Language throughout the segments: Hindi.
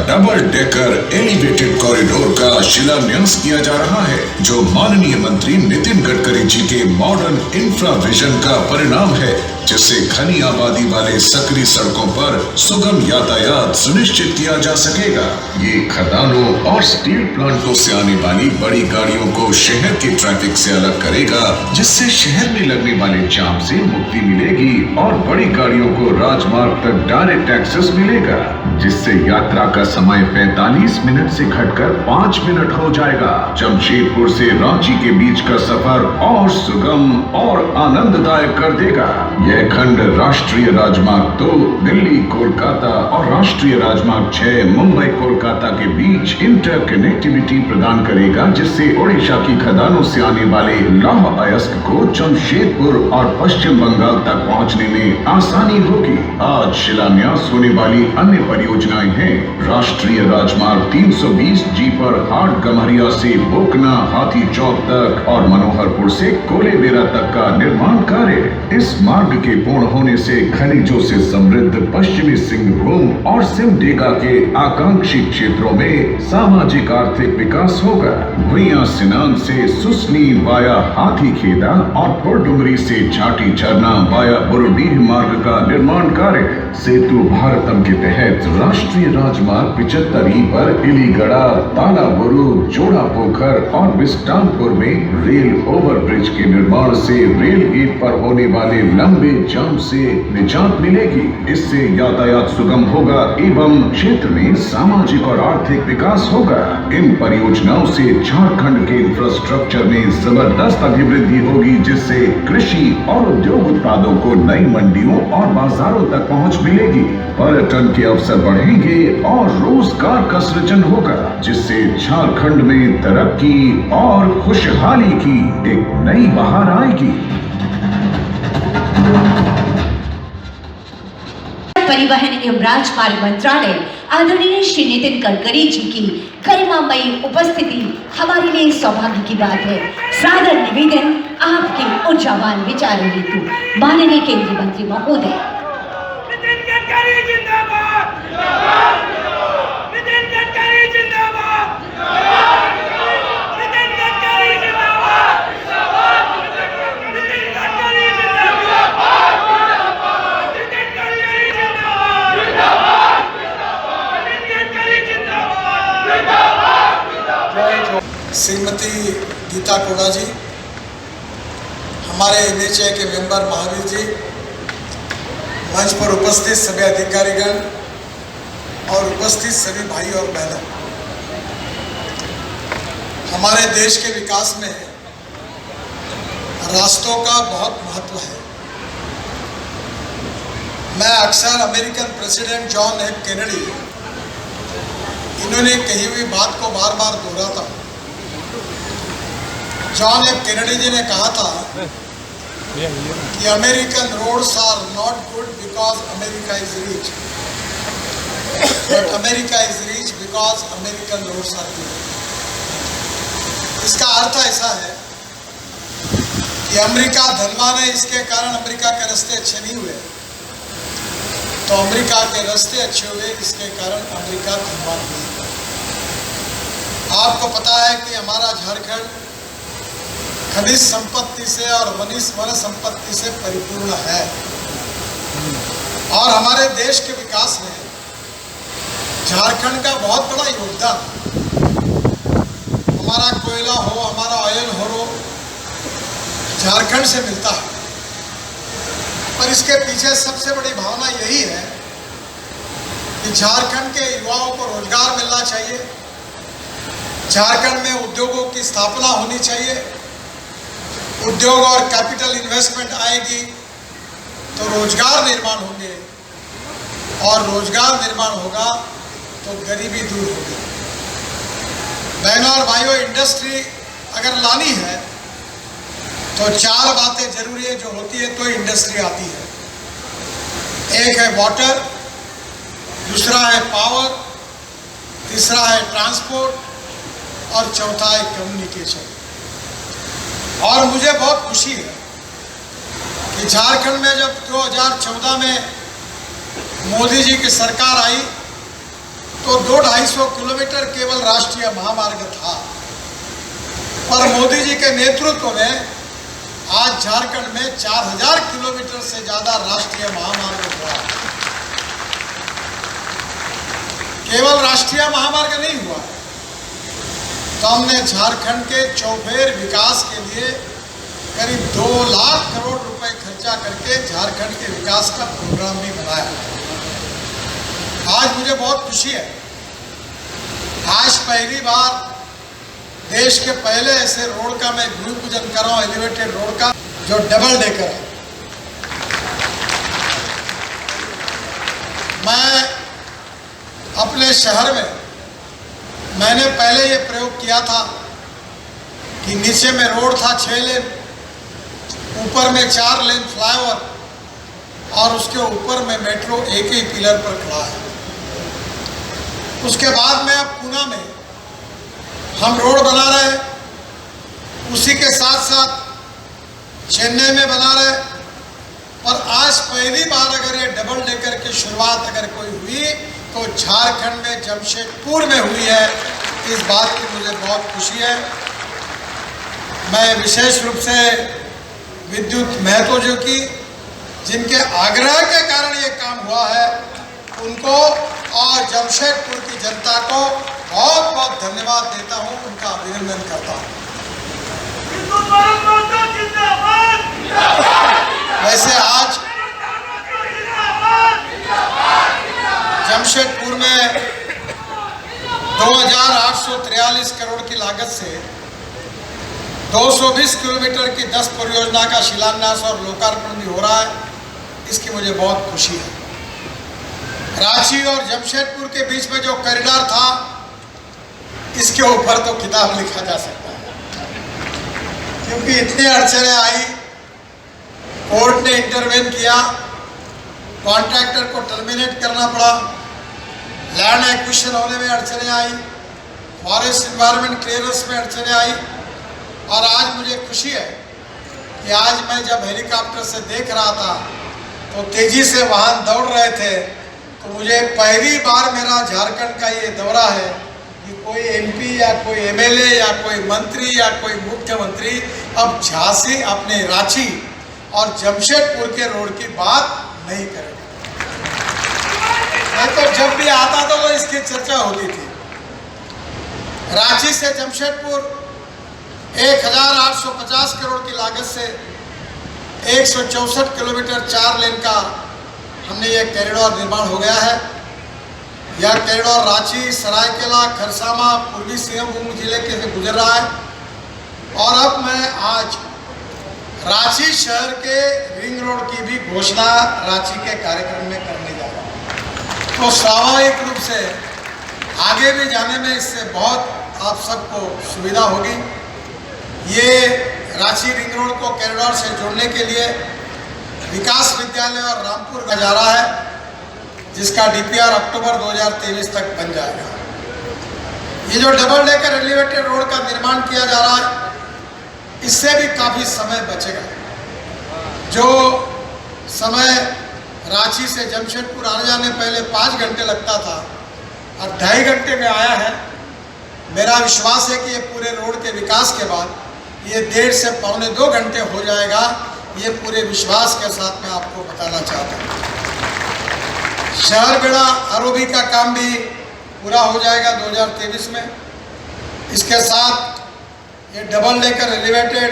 डबल डेकर एलिवेटेड कॉरिडोर का शिलान्यास किया जा रहा है, जो माननीय मंत्री नितिन गडकरी जी के मॉडर्न इंफ्राविजन का परिणाम है, जिससे घनी आबादी वाले सकरी सड़कों पर सुगम यातायात सुनिश्चित किया जा सकेगा। ये खदानों और स्टील प्लांटों से आने वाली बड़ी गाड़ियों को शहर के ट्रैफिक से अलग करेगा, जिससे शहर में लगने वाले जाम से मुक्ति मिलेगी और बड़ी गाड़ियों को राजमार्ग तक डायरेक्ट एक्सेस मिलेगा, जिससे यात्रा का समय 45 मिनट से घटकर 5 मिनट हो जाएगा। जमशेदपुर से रांची के बीच का सफर और सुगम और आनंददायक कर देगा। यह खंड राष्ट्रीय राजमार्ग 2 दिल्ली कोलकाता और राष्ट्रीय राजमार्ग 6 मुंबई कोलकाता के बीच इंटर कनेक्टिविटी प्रदान करेगा, जिससे ओडिशा की खदानों से आने वाले लौह अयस्क को जमशेदपुर और पश्चिम बंगाल तक पहुंचने में आसानी होगी। आज शिलान्यास होने वाली अन्य परियोजनाएं हैं राष्ट्रीय राजमार्ग 320 जी पर हाट गम्हरिया से बोकना हाथी चौक तक और मनोहरपुर से कोलेबेरा तक का निर्माण कार्य। इस मार्ग के पूर्ण होने से खनिजों से समृद्ध पश्चिमी सिंहभूम और सिमडेगा के आकांक्षी क्षेत्रों में सामाजिक आर्थिक विकास होगा। भुइयां सिनान से सुसनी वाया हाथीखेदा और फुलडुंगरी से झाटी झरना वाया बुरुडीह मार्ग का निर्माण कार्य। सेतु भारतम के तहत राष्ट्रीय राजमार्ग 75 पर इलीगढ़ा, तालाबुरु, जोड़ा पोखर और बिस्टामपुर में रेल ओवरब्रिज के निर्माण से रेल गेट पर होने वाले लंबे जाम से निजात मिलेगी। इससे यातायात सुगम होगा एवं क्षेत्र में सामाजिक और आर्थिक विकास होगा। इन परियोजनाओं से झारखंड के इंफ्रास्ट्रक्चर में जबरदस्त अभिवृद्धि होगी, जिससे कृषि और उद्योग उत्पादों को नई मंडियों और बाजारों तक पहुंच मिलेगी। पर्यटन के अवसर बढ़ेंगे और रोजगार का सृजन होगा, जिससे झारखंड में तरक्की और खुशहाली की एक नई बहार आएगी। परिवहन एवं राजमार्ग मंत्रालय आदरणीय श्री नितिन गडकरी जी की गरिमामयी उपस्थिति हमारे लिए सौभाग्य की बात है। सादर निवेदन आपके ऊर्जावान विचारों हेतु माननीय केंद्रीय मंत्री महोदय। नितिन गडकरी जिंदाबाद, नितिन गडकरी जिंदाबाद, नितिन गडकरी जिंदाबाद, नितिन गडकरी जिंदाबाद, नितिन गडकरी जिंदाबाद। श्रीमती गीता कोड़ा जी, हमारे NHAI के मेंबर महावीर जी, मंच पर उपस्थित सभी अधिकारीगण और उपस्थित सभी भाई और बहनों, हमारे देश के विकास में रास्तों का बहुत महत्व है। मैं अक्सर American president John F Kennedy, इन्होंने कही हुई बात को बार बार दोहराता हूं। जॉन एफ कैनेडी जी ने कहा था कि American roads are not good because America is rich, but America is rich because American roads are good. इसका अर्थ ऐसा है कि अमेरिका धनवान है, इसके कारण अमेरिका के रास्ते अच्छे नहीं हुए, तो अमेरिका के रास्ते अच्छे हुए, इसके कारण अमेरिका धनवान हुई। आपको पता है कि हमारा झारखंड खनिज संपत्ति से और वन संपत्ति से परिपूर्ण है, और हमारे देश के विकास में झारखंड का बहुत बड़ा योगदान है। हमारा कोयला हो, हमारा ऑयल हो, झारखंड से मिलता है। पर इसके पीछे सबसे बड़ी भावना यही है कि झारखंड के युवाओं को रोजगार मिलना चाहिए, झारखंड में उद्योगों की स्थापना होनी चाहिए। उद्योग और कैपिटल इन्वेस्टमेंट आएगी तो रोजगार निर्माण होंगे, और रोजगार निर्माण होगा तो गरीबी दूर होगी। बहनों और भाइयों, इंडस्ट्री अगर लानी है तो 4 बातें जरूरी है जो होती है तो इंडस्ट्री आती है। एक है वाटर, दूसरा है पावर, तीसरा है ट्रांसपोर्ट और चौथा है कम्युनिकेशन। और मुझे बहुत खुशी है कि झारखंड में जब 2014 में मोदी जी की सरकार आई तो 200-250 किलोमीटर केवल राष्ट्रीय महामार्ग था, पर मोदी जी के नेतृत्व में आज झारखंड में 4000 किलोमीटर से ज्यादा राष्ट्रीय महामार्ग हुआ। केवल राष्ट्रीय महामार्ग नहीं हुआ, तो हमने झारखंड के चौफेर विकास के लिए करीब 2 लाख करोड़ रुपए खर्चा करके झारखंड के विकास का प्रोग्राम भी बनाया। आज मुझे बहुत खुशी है, आज पहली बार देश के पहले ऐसे रोड का मैं भूमि पूजन कर रहा हूं, एलिवेटेड रोड का, जो डबल डेकर है। मैं अपने शहर में मैंने पहले ये प्रयोग किया था कि नीचे में रोड था 6 लेन, ऊपर में 4 लेन फ्लाईओवर और उसके ऊपर में मेट्रो एक ही पिलर पर खड़ा है। उसके बाद में अब पूना में हम रोड बना रहे हैं, उसी के साथ साथ चेन्नई में बना रहे हैं। और आज पहली बार अगर ये डबल डेकर की शुरुआत अगर कोई हुई तो झारखंड में जमशेदपुर में हुई है। इस बात की मुझे बहुत खुशी है। मैं विशेष रूप से विद्युत महतो जी की, जिनके आग्रह के कारण ये काम हुआ है, उनको और जमशेदपुर की जनता को बहुत बहुत धन्यवाद देता हूं, उनका अभिनंदन करता हूं। वैसे आज जमशेदपुर में 2843 करोड़ की लागत से 220 किलोमीटर की 10 परियोजना का शिलान्यास और लोकार्पण भी हो रहा है। इसकी मुझे बहुत खुशी है। रांची और जमशेदपुर के बीच में जो कॉरिडोर था, इसके ऊपर तो किताब लिखा जा सकता है, क्योंकि इतनी अड़चनें आई, कोर्ट ने इंटरवेन किया, कॉन्ट्रैक्टर को टर्मिनेट करना पड़ा, लैंड एक्विजिशन होने में अड़चनें आई, फॉरेस्ट एनवायरनमेंट क्लियरेंस में अड़चनें आई। और आज मुझे खुशी है कि आज मैं जब हेलीकॉप्टर से देख रहा था तो तेजी से वाहन दौड़ रहे थे, तो मुझे पहली बार मेरा झारखंड का ये दौरा है कि कोई एमपी या कोई एमएलए या कोई मंत्री या कोई मुख्यमंत्री अब झांसी, अपने रांची और जमशेदपुर के रोड की बात नहीं करेगा। मैं तो जब भी आता था तो इसकी चर्चा होती थी। रांची से जमशेदपुर 1850 करोड़ की लागत से 164 किलोमीटर 4 लेन का हमने ये कॉरिडोर निर्माण हो गया है। यह कॉरिडोर रांची, सरायकेला, खरसामा, पूर्वी सिंहभूम जिले के से गुजर रहा है। और अब मैं आज रांची शहर के रिंग रोड की भी घोषणा रांची के कार्यक्रम में करने जा रहा हूँ। तो स्वाभाविक रूप से आगे भी जाने में इससे बहुत आप सबको सुविधा होगी। ये रांची रिंग रोड को कॉरिडोर से जोड़ने के लिए विकास विद्यालय और रामपुर का जा रहा है, जिसका डीपीआर अक्टूबर 2023 तक बन जाएगा। ये जो डबल डेकर एलिवेटेड रोड का निर्माण किया जा रहा है, इससे भी काफ़ी समय बचेगा। जो समय रांची से जमशेदपुर आने जाने पहले 5 घंटे लगता था, अब 2.5 घंटे में आया है। मेरा विश्वास है कि ये पूरे रोड के विकास के बाद ये 1.5 से 1.25 घंटे हो जाएगा। ये पूरे विश्वास के साथ मैं आपको बताना चाहता हूँ। शहर बेड़ा आरओबी का काम भी पूरा हो जाएगा 2023 में। इसके साथ ये डबल डेकर एलिवेटेड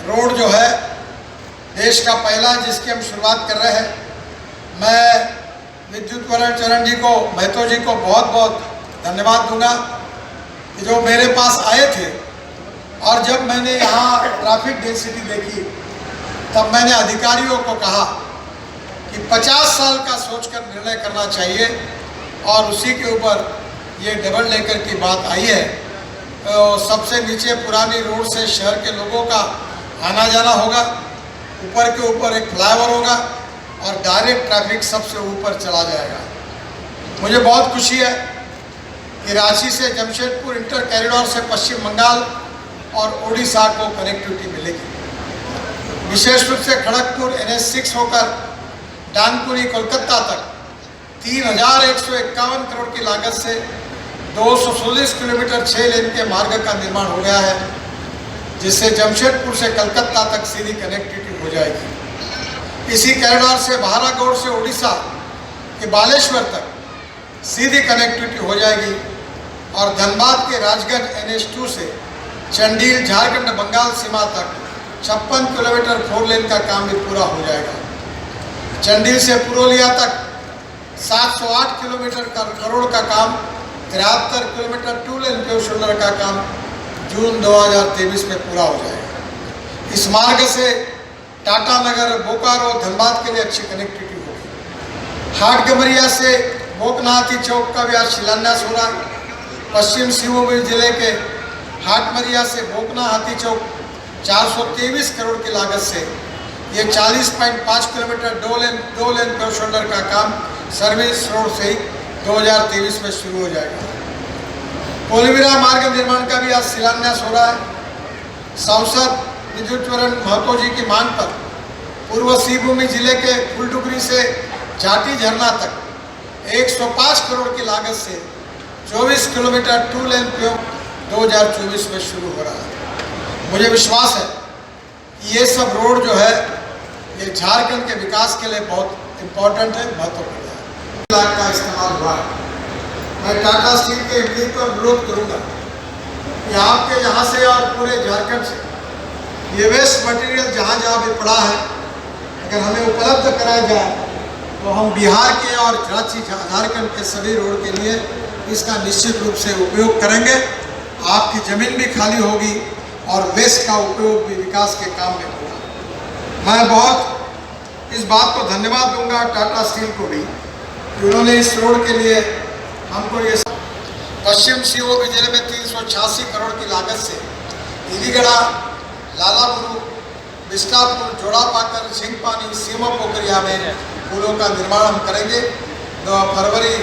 रोड जो है देश का पहला, जिसकी हम शुरुआत कर रहे हैं। मैं विद्युत चरण जी को, महतो जी को बहुत बहुत धन्यवाद दूंगा कि जो मेरे पास आए थे, और जब मैंने यहाँ ट्रैफिक डेंसिटी देखी तब मैंने अधिकारियों को कहा कि 50 साल का सोचकर निर्णय करना चाहिए, और उसी के ऊपर ये डबल डेकर की बात आई है। तो सबसे नीचे पुरानी रोड से शहर के लोगों का आना जाना होगा, ऊपर के ऊपर एक फ्लाईओवर होगा और डायरेक्ट ट्रैफिक सबसे ऊपर चला जाएगा। मुझे बहुत खुशी है कि रांची से जमशेदपुर इंटर कॉरिडोर से पश्चिम बंगाल और ओडिशा को कनेक्टिविटी मिलेगी। विशेष रूप से खड़गपुर NH6 होकर डानकुनी कोलकाता तक 3,151 करोड़ की लागत से 216 किलोमीटर 6 लेन के मार्ग का निर्माण हो गया है, जिससे जमशेदपुर से कलकत्ता तक सीधी कनेक्टिविटी हो जाएगी। इसी कॉरिडोर से बहारागोड़ से उड़ीसा के बालेश्वर तक सीधी कनेक्टिविटी हो जाएगी और धनबाद के राजगंज NH2 से चंडील झारखंड बंगाल सीमा तक 56 किलोमीटर 4 लेन का काम भी पूरा हो जाएगा। चंडील से पुरुलिया तक 708 किलोमीटर करोड़ का काम, 73 किलोमीटर 2 लेन पेव शोल्डर का काम जून 2023 में पूरा हो जाएगा। इस मार्ग से टाटा नगर, बोकारो, धनबाद के लिए अच्छी कनेक्टिविटी होगी। हाटगमरिया से बोकनाथी चौक का भी आज शिलान्यास हो रहा है। पश्चिम सिंहभूम जिले के हाटमरिया से बोकना हाथी चौक 423 करोड़ की लागत से ये 40.5 किलोमीटर 2 लेन पेव शोल्डर का काम सर्विस रोड से ही 2023 में शुरू हो जाएगा। कोलवीरा मार्ग निर्माण का भी आज शिलान्यास हो रहा है। सांसद विद्युतवरण महतो जी की मांग पर पूर्व सिंहभूम जिले के फुलडुगरी से झाटी झरना तक 105 करोड़ की लागत से 24 किलोमीटर 2 लेन पेव 2024 में शुरू हो रहा है। मुझे विश्वास है कि ये सब रोड जो है ये झारखंड के विकास के लिए बहुत इम्पोर्टेंट है, महत्वपूर्ण है। लाख का इस्तेमाल हुआ है। मैं टाटा स्टील के एमडी को अनुरोध करूंगा कि आपके यहाँ से और पूरे झारखंड से ये वेस्ट मटेरियल जहाँ जहाँ भी पड़ा है, अगर हमें उपलब्ध कराया जाए तो हम बिहार के और राज्य झारखंड के सभी रोड के लिए इसका निश्चित रूप से उपयोग करेंगे। आपकी ज़मीन भी खाली होगी और वेस्ट का उपयोग भी विकास के काम में होगा। मैं बहुत इस बात को धन्यवाद दूंगा टाटा स्टील को भी कि उन्होंने इस रोड के लिए हमको ये पश्चिम सिंहभूम जिले में 386 करोड़ की लागत से इलीगढ़ा, लालाबुरु, बिस्टापुर, जोड़ापाकर, झिंगपानी, सीमा पोखरिया में पुलों का निर्माण हम करेंगे। 2 फरवरी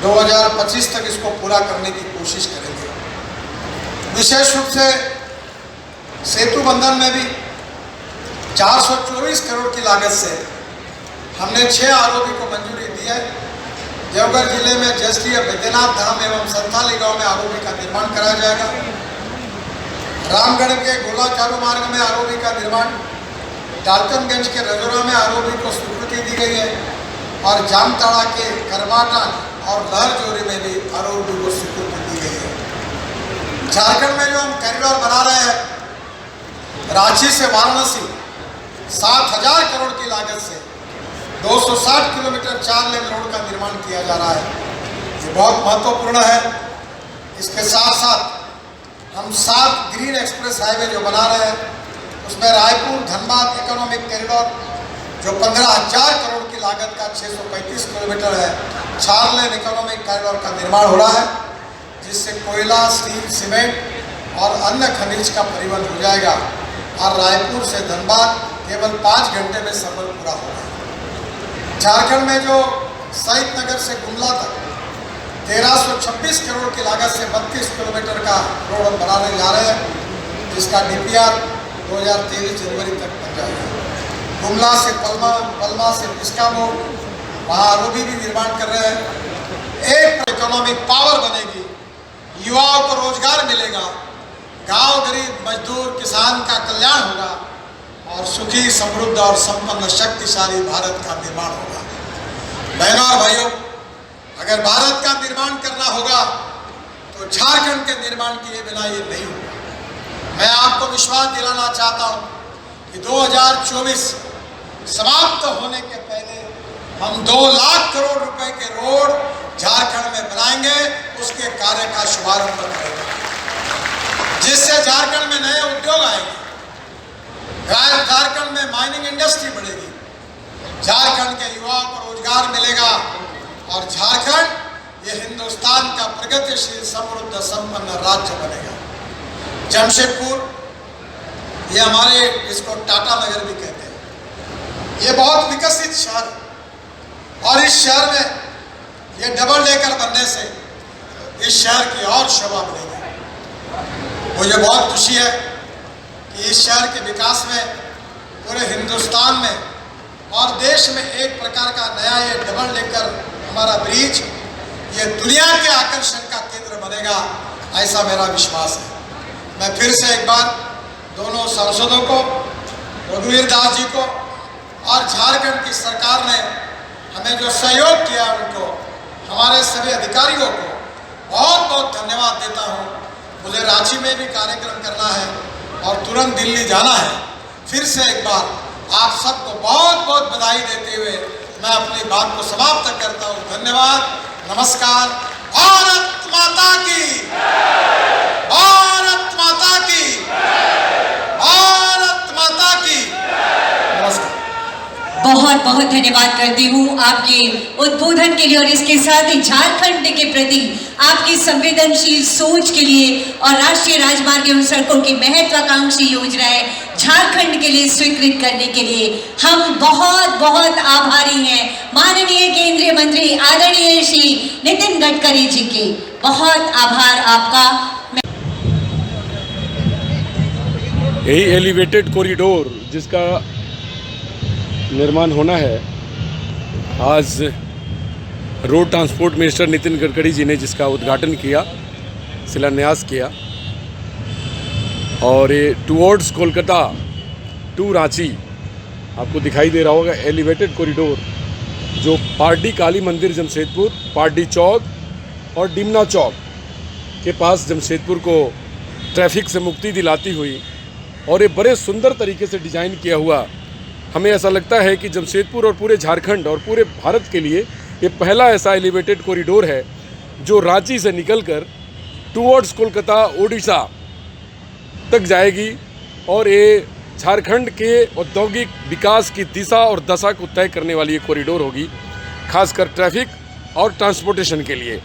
2025 तक इसको पूरा करने की कोशिश करेंगे। विशेष रूप से सेतु बंधन में भी 424 करोड़ की लागत से हमने 6 आरओबी को मंजूरी दी है। देवघर जिले में जसलीय बैद्यनाथ धाम एवं संथाली गांव में आरओबी का निर्माण कराया जाएगा। रामगढ़ के गोलाचारू मार्ग में आरओबी का निर्माण, डाल्टनगंज के रजौरा में आरओबी को स्वीकृति दी गई है और जामताड़ा के करवाटा और लहरजोरी में भी आरओबी को स्वीकृति दी गई है। झारखंड में जो हम कॉरिडोर बना रहे हैं, रांची से वाराणसी 7,000 करोड़ की लागत से 260 किलोमीटर 4 लेन रोड का निर्माण किया जा रहा है। ये बहुत महत्वपूर्ण है। इसके साथ साथ हम 7 ग्रीन एक्सप्रेस हाईवे जो बना रहे हैं, उसमें रायपुर धनबाद इकोनॉमिक कॉरिडोर जो 15,000 करोड़ की लागत का 635 किलोमीटर है, 4 लेन इकोनॉमिक कॉरिडोर का निर्माण हो रहा है, जिससे कोयला, स्टील, सीमेंट और अन्य खनिज का परिवहन हो जाएगा और रायपुर से धनबाद केवल 5 घंटे में सफर पूरा होगा। झारखंड में जो शहीद नगर से गुमला तक 1326 करोड़ की लागत से 32 किलोमीटर का रोड हम बनाने जा रहे हैं, जिसका DPR 2023 जनवरी तक बन जाएगा। गुमला से पलमा, पलमा से बिस्कामो, वहाँ आरओबी भी निर्माण कर रहे हैं। एक इकोनॉमिक पावर बनेगी, युवाओं को रोजगार मिलेगा, गांव गरीब मजदूर किसान का कल्याण होगा और सुखी, समृद्ध और संपन्न शक्तिशाली भारत का निर्माण होगा। बहनों और भाइयों, अगर भारत का निर्माण करना होगा तो झारखंड के निर्माण किए बिना ये नहीं होगा। मैं आपको विश्वास दिलाना चाहता हूँ कि 2024 समाप्त होने के पहले हम 2 लाख करोड़ रुपए के रोड झारखंड में बनाएंगे, उसके कार्य का शुभारंभ करेंगे, जिससे झारखंड में नए उद्योग आएंगे, झारखंड में माइनिंग इंडस्ट्री बढ़ेगी, झारखंड के युवाओं को रोजगार मिलेगा और झारखंड ये हिंदुस्तान का प्रगतिशील, समृद्ध, संपन्न राज्य बनेगा। जमशेदपुर, ये हमारे इसको टाटा नगर भी कहते हैं, ये बहुत विकसित शहर है और इस शहर में ये डबल डेकर बनने से इस शहर की और शोभा बढ़ेगी। मुझे बहुत खुशी है कि इस शहर के विकास में पूरे हिंदुस्तान में और देश में एक प्रकार का नया ये डबल डेकर हमारा ब्रिज ये दुनिया के आकर्षण का केंद्र बनेगा, ऐसा मेरा विश्वास है। मैं फिर से एक बार दोनों सांसदों को, रघुवीर दास जी को और झारखंड की सरकार ने हमें जो सहयोग किया उनको, हमारे सभी अधिकारियों को बहुत बहुत धन्यवाद देता हूँ। मुझे रांची में भी कार्यक्रम करना है और तुरंत दिल्ली जाना है। फिर से एक बार आप सबको बहुत बहुत बधाई देते हुए मैं अपनी बात को समाप्त करता हूँ। धन्यवाद, नमस्कार। भारत माता की, भारत माता की, भारत माता की। नमस्कार। बहुत बहुत धन्यवाद करती हूँ आपके उद्बोधन के लिए और इसके साथ ही झारखंड के प्रति आपकी संवेदनशील सोच के लिए और राष्ट्रीय राजमार्ग एवं सड़कों की महत्वाकांक्षी योजनाएं झारखंड के लिए स्वीकृत करने के लिए हम बहुत बहुत आभारी हैं माननीय केंद्रीय मंत्री आदरणीय श्री नितिन गडकरी जी के। बहुत आभार आपका। यही एलिवेटेड कॉरिडोर जिसका निर्माण होना है, आज road transport minister Nitin Gadkari ji ने जिसका उद्घाटन किया, शिलान्यास किया, और ये टुवर्ड्स कोलकाता टू रांची आपको दिखाई दे रहा होगा एलिवेटेड कॉरिडोर जो पारडी काली मंदिर जमशेदपुर, पारडी चौक और डिमना चौक के पास जमशेदपुर को ट्रैफिक से मुक्ति दिलाती हुई और ये बड़े सुंदर तरीके से डिज़ाइन किया हुआ, हमें ऐसा लगता है कि जमशेदपुर और पूरे झारखंड और पूरे भारत के लिए ये पहला ऐसा एलिवेटेड कॉरिडोर है जो रांची से निकलकर टुवर्ड्स कोलकाता, ओडिशा तक जाएगी और ये झारखंड के औद्योगिक विकास की दिशा और दशा को तय करने वाली ये कॉरिडोर होगी, खासकर ट्रैफिक और ट्रांसपोर्टेशन के लिए।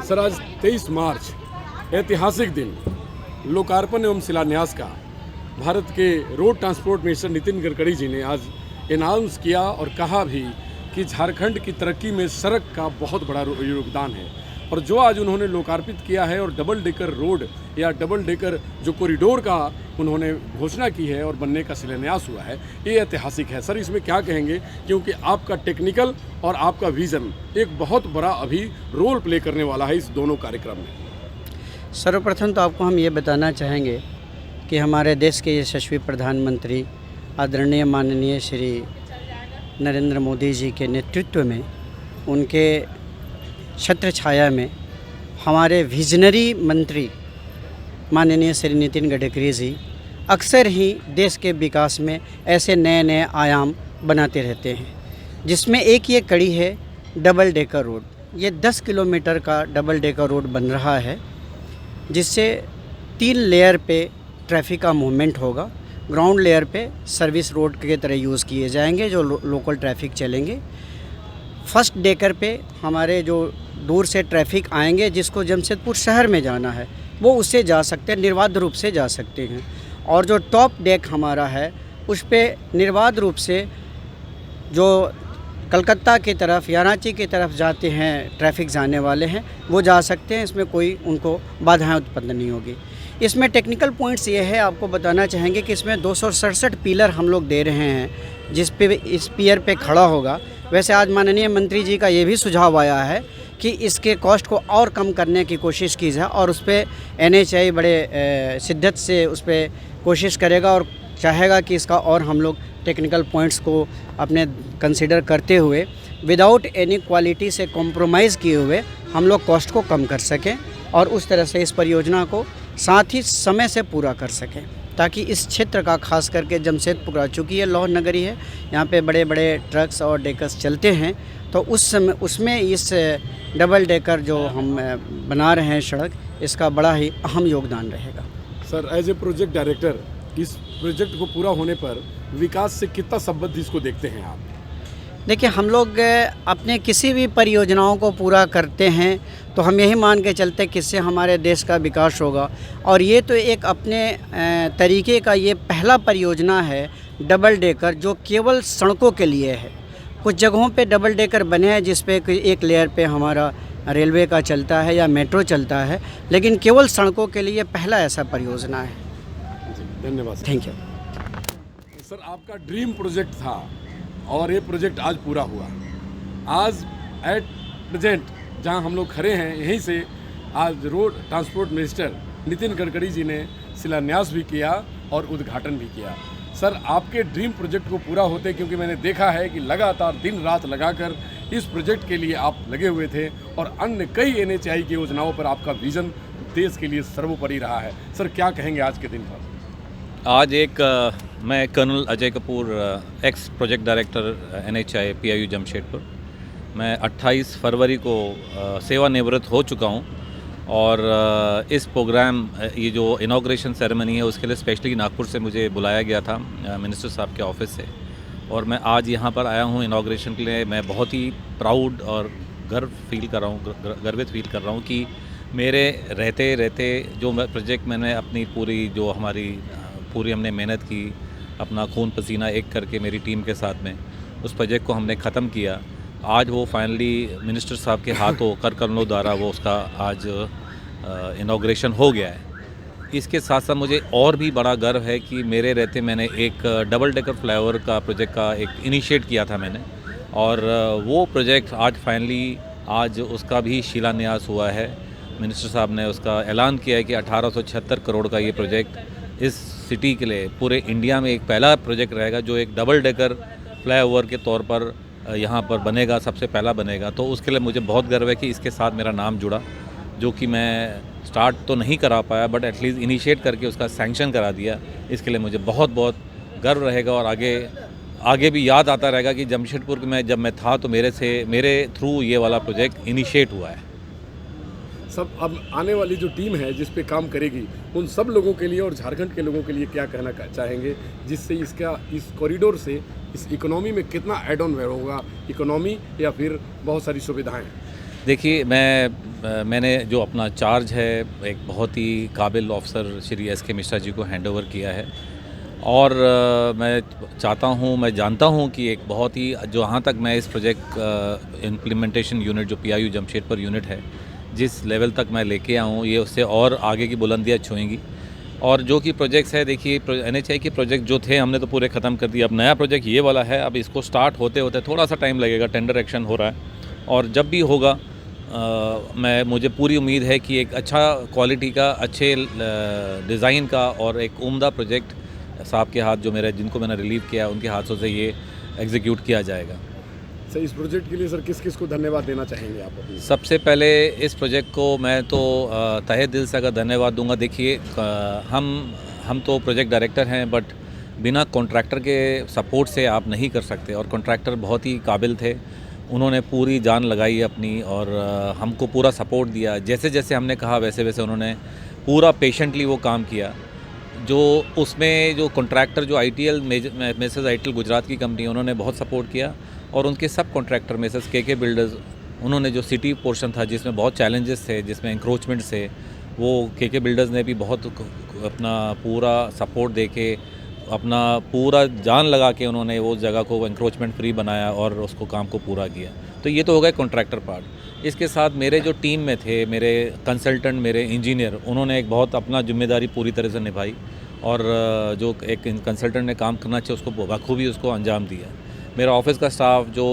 सर, आज 23 मार्च ऐतिहासिक दिन लोकार्पण एवं शिलान्यास का भारत के road transport minister Nitin Gadkari ji ने आज अनाउंस किया और कहा भी कि झारखंड की तरक्की में सड़क का बहुत बड़ा योगदान है। और जो आज उन्होंने लोकार्पित किया है और डबल डेकर रोड या डबल डेकर जो कॉरिडोर का उन्होंने घोषणा की है और बनने का शिलान्यास हुआ है, ये ऐतिहासिक है। सर, इसमें क्या कहेंगे, क्योंकि आपका टेक्निकल और आपका विज़न एक बहुत बड़ा अभी रोल प्ले करने वाला है इस दोनों कार्यक्रम में। सर्वप्रथम तो आपको हम ये बताना चाहेंगे कि हमारे देश के यशस्वी प्रधानमंत्री आदरणीय माननीय श्री नरेंद्र मोदी जी के नेतृत्व में, उनके छत्र छाया में हमारे विजनरी मंत्री माननीय श्री नितिन गडकरी जी अक्सर ही देश के विकास में ऐसे नए नए आयाम बनाते रहते हैं, जिसमें एक ये कड़ी है डबल डेकर रोड। ये 10 किलोमीटर का डबल डेकर रोड बन रहा है, जिससे 3 लेयर पे ट्रैफिक का मूवमेंट होगा। ग्राउंड लेयर पे सर्विस रोड के तरह यूज़ किए जाएंगे जो लोकल ट्रैफिक चलेंगे। फर्स्ट डेकर पे हमारे जो दूर से ट्रैफिक आएंगे जिसको जमशेदपुर शहर में जाना है वो उससे जा सकते हैं, निर्बाध रूप से जा सकते हैं। और जो टॉप डेक हमारा है उस पे निर्बाध रूप से जो कलकत्ता की तरफ या रांची की तरफ जाते हैं ट्रैफिक जाने वाले हैं वो जा सकते हैं। इसमें कोई उनको बाधाएं उत्पन्न नहीं होगी। इसमें टेक्निकल पॉइंट्स ये है, आपको बताना चाहेंगे कि इसमें 267 पिलर हम लोग दे रहे हैं जिस पे इस पियर पे खड़ा होगा। वैसे आज माननीय मंत्री जी का ये भी सुझाव आया है कि इसके कॉस्ट को और कम करने की कोशिश की जाए और उस पर NHAI बड़े शिद्दत से उस पर कोशिश करेगा और चाहेगा कि इसका और हम लोग टेक्निकल पॉइंट्स को अपने कंसिडर करते हुए विदाउट एनी क्वालिटी से कॉम्प्रोमाइज़ किए हुए हम लोग कॉस्ट को कम कर सकें और उस तरह से इस परियोजना को साथ ही समय से पूरा कर सकें। ताकि इस क्षेत्र का खास करके जमशेदपुर का, चूँकि ये लौह नगरी है, यहाँ पे बड़े बड़े ट्रक्स और डेकर्स चलते हैं, तो उस समय उसमें इस डबल डेकर जो हम बना रहे हैं सड़क, इसका बड़ा ही अहम योगदान रहेगा। Sir, as a project director, इस प्रोजेक्ट को पूरा होने पर विकास से कितना संबद्ध इसको देखते हैं आप? देखिए, हम लोग अपने किसी भी परियोजनाओं को पूरा करते हैं तो हम यही मान के चलते हैं कि इससे हमारे देश का विकास होगा, और ये तो एक अपने तरीके का ये पहला परियोजना है डबल डेकर जो केवल सड़कों के लिए है। कुछ जगहों पे डबल डेकर बने हैं जिस पे एक लेयर पे हमारा रेलवे का चलता है या मेट्रो चलता है, लेकिन केवल सड़कों के लिए पहला ऐसा परियोजना है। धन्यवाद सर। Thank you. सर, आपका ड्रीम प्रोजेक्ट था और ये प्रोजेक्ट आज पूरा हुआ। आज एट प्रेजेंट जहां हम लोग खड़े हैं, यहीं से आज road transport minister Nitin Gadkari ji ने शिलान्यास भी किया और उद्घाटन भी किया। सर, आपके ड्रीम प्रोजेक्ट को पूरा होते, क्योंकि मैंने देखा है कि लगातार दिन रात लगाकर इस प्रोजेक्ट के लिए आप लगे हुए थे और अन्य कई NHAI की योजनाओं पर आपका विज़न देश के लिए सर्वोपरि रहा है। सर, क्या कहेंगे आज के दिन पर? आज मैं colonel Ajay Kapoor, ex project director NHAI PIU Jamshedpur, मैं 28 फरवरी को सेवानिवृत्त हो चुका हूं, और इस प्रोग्राम, ये जो इनॉग्रेशन सेरेमनी है, उसके लिए स्पेशली नागपुर से मुझे बुलाया गया था मिनिस्टर साहब के ऑफिस से, और मैं आज यहां पर आया हूं इनॉग्रेशन के लिए। मैं बहुत ही प्राउड और गर्वित फील कर रहा हूं कि मेरे रहते जो प्रोजेक्ट मैंने अपनी पूरी हमने मेहनत की, अपना खून पसीना एक करके मेरी टीम के साथ में उस प्रोजेक्ट को हमने ख़त्म किया। आज वो फाइनली मिनिस्टर साहब के हाथों करणों द्वारा वो उसका आज इनॉग्रेशन हो गया है। इसके साथ साथ मुझे और भी बड़ा गर्व है कि मेरे रहते मैंने एक डबल डेकर फ्लाईओवर का प्रोजेक्ट का एक इनिशिएट किया था मैंने, और वो प्रोजेक्ट आज फाइनली आज उसका भी शिलान्यास हुआ है। मिनिस्टर साहब ने उसका ऐलान किया है कि 1876 करोड़ का ये प्रोजेक्ट इस सिटी के लिए पूरे इंडिया में एक पहला प्रोजेक्ट रहेगा जो एक डबल डेकर फ्लाईओवर के तौर पर यहाँ पर बनेगा, सबसे पहला बनेगा। तो उसके लिए मुझे बहुत गर्व है कि इसके साथ मेरा नाम जुड़ा, जो कि मैं स्टार्ट तो नहीं करा पाया बट एटलीस्ट इनिशिएट करके उसका सैंक्शन करा दिया। इसके लिए मुझे बहुत बहुत गर्व रहेगा, और आगे भी याद आता रहेगा कि जमशेदपुर में जब मैं था तो मेरे थ्रू ये वाला प्रोजेक्ट इनिशिएट हुआ है। सब अब आने वाली जो टीम है जिस पे काम करेगी, उन सब लोगों के लिए और झारखंड के लोगों के लिए क्या कहना चाहेंगे, जिससे इस कॉरिडोर से इस इकोनॉमी में कितना एड ऑन होगा, इकोनॉमी या फिर बहुत सारी सुविधाएं? देखिए, मैंने जो अपना चार्ज है एक बहुत ही काबिल ऑफिसर श्री SK मिश्रा जी को हैंड ओवर किया है, और मैं जानता हूं कि एक बहुत ही जहाँ तक मैं इस प्रोजेक्ट इम्प्लीमेंटेशन यूनिट जो PIU जमशेदपुर यूनिट है, जिस लेवल तक मैं लेके आऊँ, ये उससे और आगे की बुलंदियाँ छुएंगी। और जो कि प्रोजेक्ट्स है, देखिए NHAI के प्रोजेक्ट जो थे हमने तो पूरे ख़त्म कर दिए। अब नया प्रोजेक्ट ये वाला है, अब इसको स्टार्ट होते होते थोड़ा सा टाइम लगेगा, टेंडर एक्शन हो रहा है, और जब भी होगा मुझे पूरी उम्मीद है कि एक अच्छा क्वालिटी का, अच्छे डिज़ाइन का और एक उम्दा प्रोजेक्ट साहब के हाथ जिनको मैंने रिलीव किया उनके हाथों से ये एग्जीक्यूट किया जाएगा। सर, इस प्रोजेक्ट के लिए सर किस को धन्यवाद देना चाहेंगे आप? सबसे पहले इस प्रोजेक्ट को मैं तो तहे दिल से अगर धन्यवाद दूंगा। देखिए, हम तो प्रोजेक्ट डायरेक्टर हैं, बट बिना कॉन्ट्रैक्टर के सपोर्ट से आप नहीं कर सकते, और कॉन्ट्रैक्टर बहुत ही काबिल थे, उन्होंने पूरी जान लगाई अपनी और हमको पूरा सपोर्ट दिया। जैसे जैसे हमने कहा वैसे वैसे उन्होंने पूरा पेशेंटली वो काम किया। जो उसमें जो कॉन्ट्रैक्टर जो ITL मेसेज ITL गुजरात की कंपनी, उन्होंने बहुत सपोर्ट किया, और उनके सब कॉन्ट्रैक्टर मेसेज KK बिल्डर्स, उन्होंने जो सिटी पोर्शन था जिसमें बहुत चैलेंजेस थे, जिसमें इंक्रोचमेंट्स थे, वो KK बिल्डर्स ने भी बहुत अपना पूरा सपोर्ट देके, अपना पूरा जान लगा के उन्होंने वो जगह को इंक्रोचमेंट फ्री बनाया और उसको काम को पूरा किया। तो ये तो हो गया कॉन्ट्रैक्टर पार्ट। इसके साथ मेरे जो टीम में थे, मेरे कंसल्टेंट, मेरे इंजीनियर, उन्होंने एक बहुत अपना जिम्मेदारी पूरी तरह से निभाई, और जो एक कंसल्टेंट ने काम करना चाहिए उसको बखूबी उसको अंजाम दिया। मेरा ऑफिस का स्टाफ जो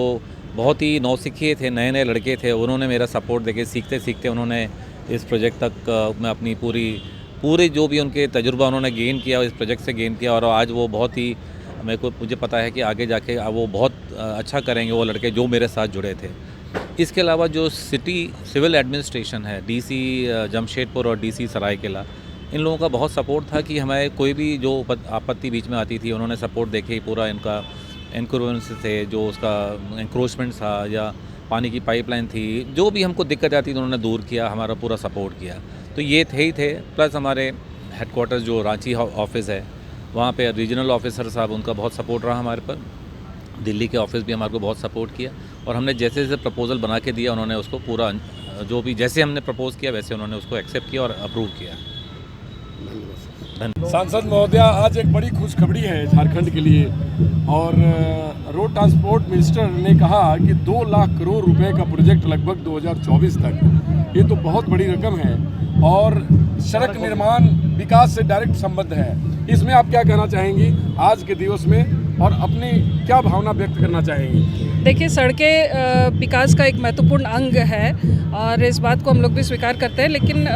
बहुत ही नौसिखिए थे, नए नए लड़के थे, उन्होंने मेरा सपोर्ट देके सीखते सीखते उन्होंने इस प्रोजेक्ट तक में अपनी पूरी जो भी उनके तजुर्बा उन्होंने गेन किया, इस प्रोजेक्ट से गेन किया, और आज वो बहुत ही मुझे पता है कि आगे जाके वो बहुत अच्छा करेंगे वो लड़के जो मेरे साथ जुड़े थे। इसके अलावा जो सिटी सिविल एडमिनिस्ट्रेशन है, DC जमशेदपुर और DC सरायकेला, इन लोगों का बहुत सपोर्ट था कि हमें कोई भी जो आपत्ति बीच में आती थी उन्होंने सपोर्ट देके ही पूरा इनका एनक्रोचमेंट थे, जो उसका एनक्रोचमेंट था या पानी की पाइपलाइन थी, जो भी हमको दिक्कत आती थी उन्होंने दूर किया, हमारा पूरा सपोर्ट किया। तो ये थे ही थे। प्लस हमारे हेडक्वार्टर्स जो रांची ऑफिस है वहाँ पे रीजनल ऑफिसर साहब, उनका बहुत सपोर्ट रहा हमारे पर। दिल्ली के ऑफिस भी हमारे को बहुत सपोर्ट किया और हमने जैसे जैसे प्रपोज़ल बना के दिया उन्होंने उसको पूरा जो भी जैसे हमने प्रपोज़ किया वैसे उन्होंने उसको एक्सेप्ट किया और अप्रूव किया। सांसद महोदया, आज एक बड़ी खुशखबरी है झारखंड के लिए और रोड ट्रांसपोर्ट मिनिस्टर ने कहा कि 2 लाख करोड़ रुपए का प्रोजेक्ट लगभग 2024 तक, ये तो बहुत बड़ी रकम है और सड़क निर्माण विकास से डायरेक्ट संबद्ध है। इसमें आप क्या कहना चाहेंगी आज के दिवस में और अपनी क्या भावना व्यक्त करना चाहेंगी? देखिए, सड़कें विकास का एक महत्वपूर्ण अंग है और इस बात को हम लोग भी स्वीकार करते हैं, लेकिन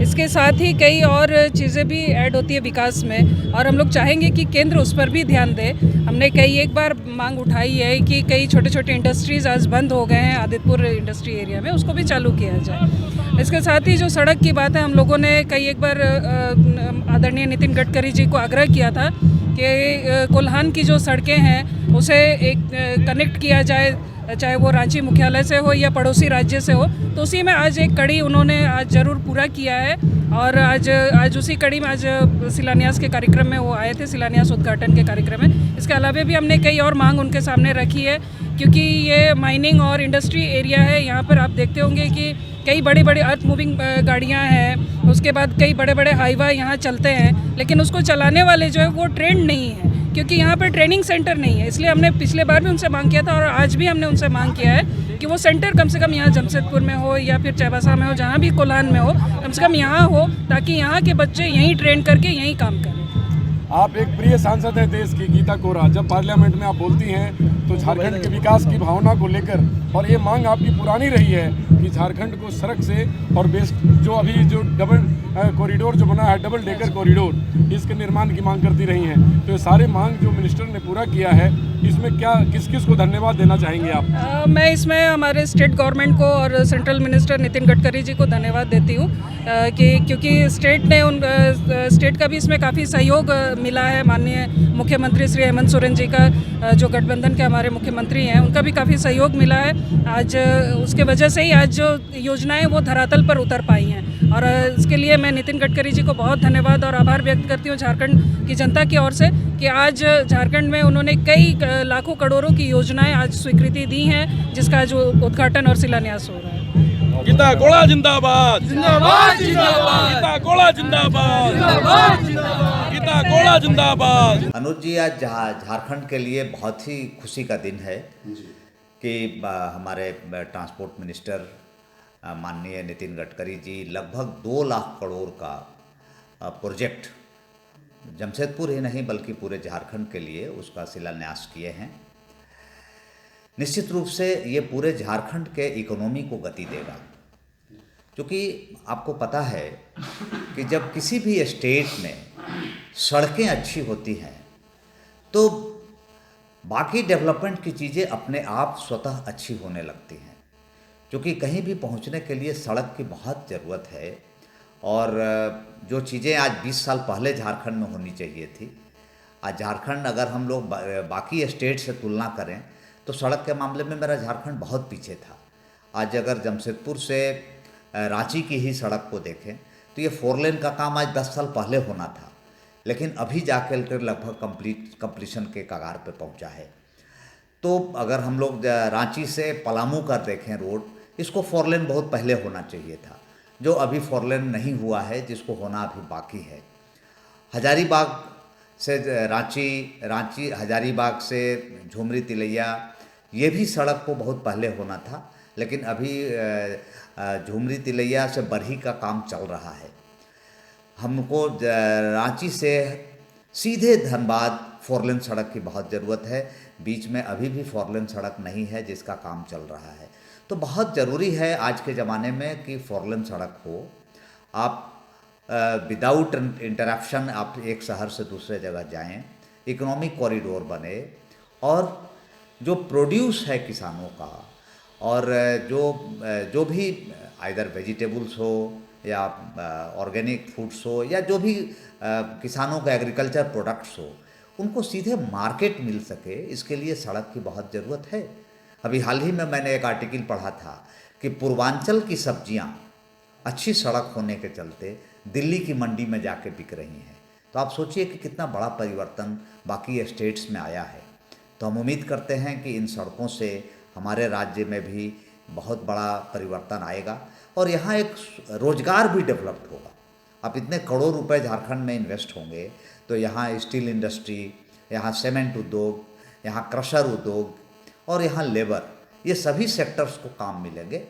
इसके साथ ही कई और चीज़ें भी ऐड होती है विकास में और हम लोग चाहेंगे कि केंद्र उस पर भी ध्यान दे। हमने एक बार मांग उठाई है कि कई छोटे छोटे इंडस्ट्रीज़ आज बंद हो गए हैं आदितपुर इंडस्ट्री एरिया में, उसको भी चालू किया जाए। इसके साथ ही जो सड़क की बात है, हम लोगों ने एक बार आदरणीय नितिन गडकरी जी को आग्रह किया था कि कोल्हान की जो सड़कें हैं उसे एक कनेक्ट किया जाए, चाहे वो रांची मुख्यालय से हो या पड़ोसी राज्य से हो। तो उसी में आज एक कड़ी उन्होंने आज ज़रूर पूरा किया है और आज उसी कड़ी में आज शिलान्यास के कार्यक्रम में वो आए थे, शिलान्यास उद्घाटन के कार्यक्रम में। इसके अलावा भी हमने कई और मांग उनके सामने रखी है, क्योंकि ये माइनिंग और इंडस्ट्री एरिया है। यहाँ पर आप देखते होंगे कि कई बड़ी बड़ी अर्थ मूविंग गाड़ियाँ हैं, उसके बाद कई बड़े बड़े हाईवे यहाँ चलते हैं, लेकिन उसको चलाने वाले जो है वो ट्रेंड नहीं है, क्योंकि यहाँ पर ट्रेनिंग सेंटर नहीं है। इसलिए हमने पिछले बार भी उनसे मांग किया था और आज भी हमने उनसे मांग किया है कि वो सेंटर कम से कम यहाँ जमशेदपुर में हो या फिर चाईबासा में हो, जहाँ भी कोल्हान में हो, कम से कम यहाँ हो, ताकि यहाँ के बच्चे यहीं ट्रेन करके यहीं काम करें। आप एक प्रिय सांसद हैं देश की, गीता कोरा, जब पार्लियामेंट में आप बोलती हैं तो झारखंड के विकास की भावना को लेकर, और ये मांग आपकी पुरानी रही है कि झारखंड को सड़क से और बेस्ट जो अभी जो डबल कॉरिडोर जो बना है, डबल डेकर कॉरिडोर, इसके निर्माण की मांग करती रही हैं। तो ये सारे मांग जो मिनिस्टर ने पूरा किया है, इसमें क्या किस किस को धन्यवाद देना चाहेंगे आप? मैं इसमें हमारे स्टेट गवर्नमेंट को और सेंट्रल मिनिस्टर नितिन गडकरी जी को धन्यवाद देती हूँ कि क्योंकि स्टेट का भी इसमें काफ़ी सहयोग मिला है। माननीय मुख्यमंत्री श्री हेमंत सोरेन जी का, जो गठबंधन के हमारे मुख्यमंत्री हैं, उनका भी काफ़ी सहयोग मिला है। आज उसके वजह से ही आज जो योजनाएं वो धरातल पर उतर पाई हैं और इसके लिए मैं नितिन गडकरी जी को बहुत धन्यवाद और आभार व्यक्त करती हूँ झारखंड की जनता की ओर से कि आज झारखंड में उन्होंने कई लाखों करोड़ों की योजनाएं आज स्वीकृति दी हैं, जिसका जो उद्घाटन और शिलान्यास हो रहा है। गीता कोड़ा जिंदाबाद, जिंदाबाद जिंदाबाद, गीता कोड़ा जिंदाबाद, जिंदाबाद जिंदाबाद, गीता कोड़ा जिंदाबाद। अनुज जी, आज झारखंड के लिए बहुत ही खुशी का दिन है कि हमारे ट्रांसपोर्ट मिनिस्टर माननीय नितिन गडकरी जी लगभग 2 लाख करोड़ का प्रोजेक्ट जमशेदपुर ही नहीं बल्कि पूरे झारखंड के लिए उसका शिलान्यास किए हैं। निश्चित रूप से ये पूरे झारखंड के इकोनॉमी को गति देगा, क्योंकि आपको पता है कि जब किसी भी स्टेट में सड़कें अच्छी होती हैं तो बाकी डेवलपमेंट की चीज़ें अपने आप स्वतः अच्छी होने लगती हैं, क्योंकि कहीं भी पहुंचने के लिए सड़क की बहुत ज़रूरत है। और जो चीज़ें आज 20 साल पहले झारखंड में होनी चाहिए थी, आज झारखंड अगर हम लोग बाकी स्टेट से तुलना करें तो सड़क के मामले में मेरा झारखंड बहुत पीछे था। आज अगर जमशेदपुर से रांची की ही सड़क को देखें तो ये 4 लेन का काम आज 10 साल पहले होना था, लेकिन अभी जाकर लगभग कंप्लीशन के कगार पे पहुंचा है। तो अगर हम लोग रांची से पलामू का देखें रोड, इसको 4 लेन बहुत पहले होना चाहिए था, जो अभी 4 लेन नहीं हुआ है, जिसको होना अभी बाकी है। हजारीबाग से रांची हजारीबाग से झुमरी तिलैया, ये भी सड़क को बहुत पहले होना था, लेकिन अभी झुमरी तिलैया से बरही का काम चल रहा है। हमको रांची से सीधे धनबाद 4 लेन सड़क की बहुत ज़रूरत है। बीच में अभी भी 4 लेन सड़क नहीं है, जिसका काम चल रहा है। तो बहुत ज़रूरी है आज के ज़माने में कि 4 लेन सड़क हो, आप विदाउट इंटरप्शन आप एक शहर से दूसरे जगह जाएं, इकोनॉमिक कॉरिडोर बने और जो प्रोड्यूस है किसानों का और जो भी आइदर वेजिटेबल्स हो या ऑर्गेनिक फूड्स हो या जो भी किसानों का एग्रीकल्चर प्रोडक्ट्स हो, उनको सीधे मार्केट मिल सके, इसके लिए सड़क की बहुत ज़रूरत है। अभी हाल ही में मैंने एक आर्टिकल पढ़ा था कि पूर्वांचल की सब्जियां अच्छी सड़क होने के चलते दिल्ली की मंडी में जाके बिक रही हैं। तो आप सोचिए कि कितना बड़ा परिवर्तन बाकी स्टेट्स में आया है। तो हम उम्मीद करते हैं कि इन सड़कों से हमारे राज्य में भी बहुत बड़ा परिवर्तन आएगा और यहाँ एक रोजगार भी डेवलप्ड होगा। अब इतने करोड़ों रुपए झारखंड में इन्वेस्ट होंगे तो यहाँ स्टील इंडस्ट्री, यहाँ सीमेंट उद्योग, यहाँ क्रशर उद्योग और यहाँ लेबर, ये सभी सेक्टर्स को काम मिलेंगे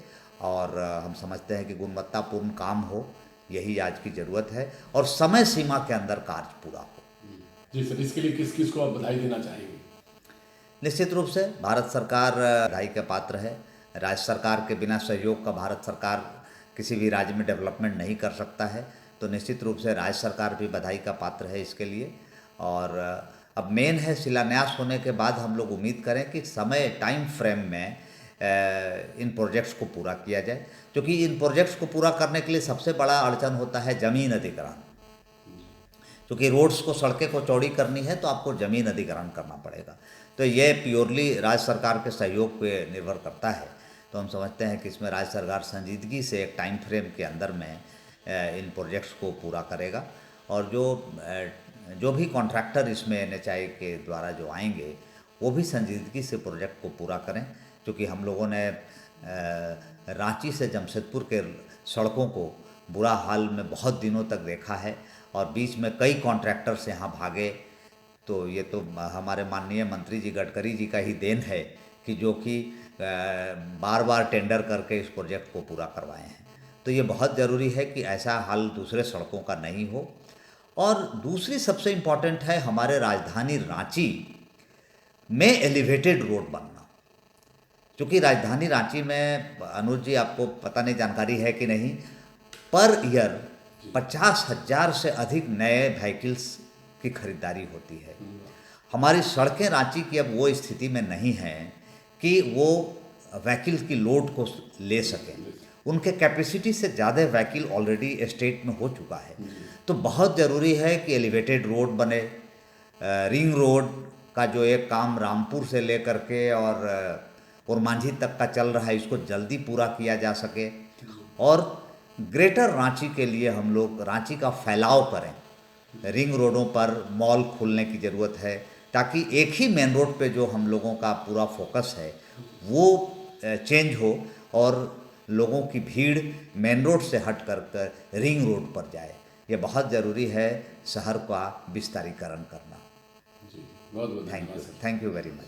और हम समझते हैं कि गुणवत्तापूर्ण काम हो, यही आज की ज़रूरत है और समय सीमा के अंदर कार्य पूरा हो। जी सर, इसके लिए किस किस को आप बधाई देना चाहेंगे? निश्चित रूप से भारत सरकार बधाई के पात्र है। राज्य सरकार के बिना सहयोग का भारत सरकार किसी भी राज्य में डेवलपमेंट नहीं कर सकता है, तो निश्चित रूप से राज्य सरकार भी बधाई का पात्र है इसके लिए। और अब मेन है शिलान्यास होने के बाद हम लोग उम्मीद करें कि समय टाइम फ्रेम में इन प्रोजेक्ट्स को पूरा किया जाए, क्योंकि इन प्रोजेक्ट्स को पूरा करने के लिए सबसे बड़ा अड़चन होता है ज़मीन अधिग्रहण। क्योंकि रोड्स को, सड़कें को चौड़ी करनी है तो आपको ज़मीन अधिग्रहण करना पड़ेगा, तो ये प्योरली राज्य सरकार के सहयोग पे निर्भर करता है। तो हम समझते हैं कि इसमें राज्य सरकार संजीदगी से एक टाइम फ्रेम के अंदर में इन प्रोजेक्ट्स को पूरा करेगा और जो भी कॉन्ट्रैक्टर इसमें NHAI के द्वारा जो आएंगे वो भी संजीदगी से प्रोजेक्ट को पूरा करें, क्योंकि हम लोगों ने रांची से जमशेदपुर के सड़कों को बुरा हाल में बहुत दिनों तक देखा है और बीच में कई कॉन्ट्रैक्टर्स यहाँ भागे। तो ये तो हमारे माननीय मंत्री जी गडकरी जी का ही देन है कि जो कि बार बार टेंडर करके इस प्रोजेक्ट को पूरा करवाए हैं। तो ये बहुत ज़रूरी है कि ऐसा हाल दूसरे सड़कों का नहीं हो। और दूसरी सबसे इम्पॉर्टेंट है हमारे राजधानी रांची में एलिवेटेड रोड बनना, क्योंकि राजधानी रांची में, अनुज जी आपको पता नहीं जानकारी है कि नहीं, पर ईयर 50,000 से अधिक नए व्हीकल्स की खरीदारी होती है। हमारी सड़कें रांची की अब वो स्थिति में नहीं हैं कि वो व्हीकल की लोड को ले सकें, उनके कैपेसिटी से ज़्यादा व्हीकल ऑलरेडी स्टेट में हो चुका है। तो बहुत ज़रूरी है कि एलिवेटेड रोड बने। रिंग रोड का जो एक काम रामपुर से लेकर के और मांझी तक का चल रहा है, इसको जल्दी पूरा किया जा सके और ग्रेटर रांची के लिए हम लोग रांची का फैलाव करें। रिंग रोडों पर मॉल खोलने की ज़रूरत है ताकि एक ही मेन रोड पे जो हम लोगों का पूरा फोकस है वो चेंज हो और लोगों की भीड़ मेन रोड से हट कर रिंग रोड पर जाए। ये बहुत ज़रूरी है शहर का विस्तारीकरण करना। जी, बहुत बहुत थैंक यू वेरी मच।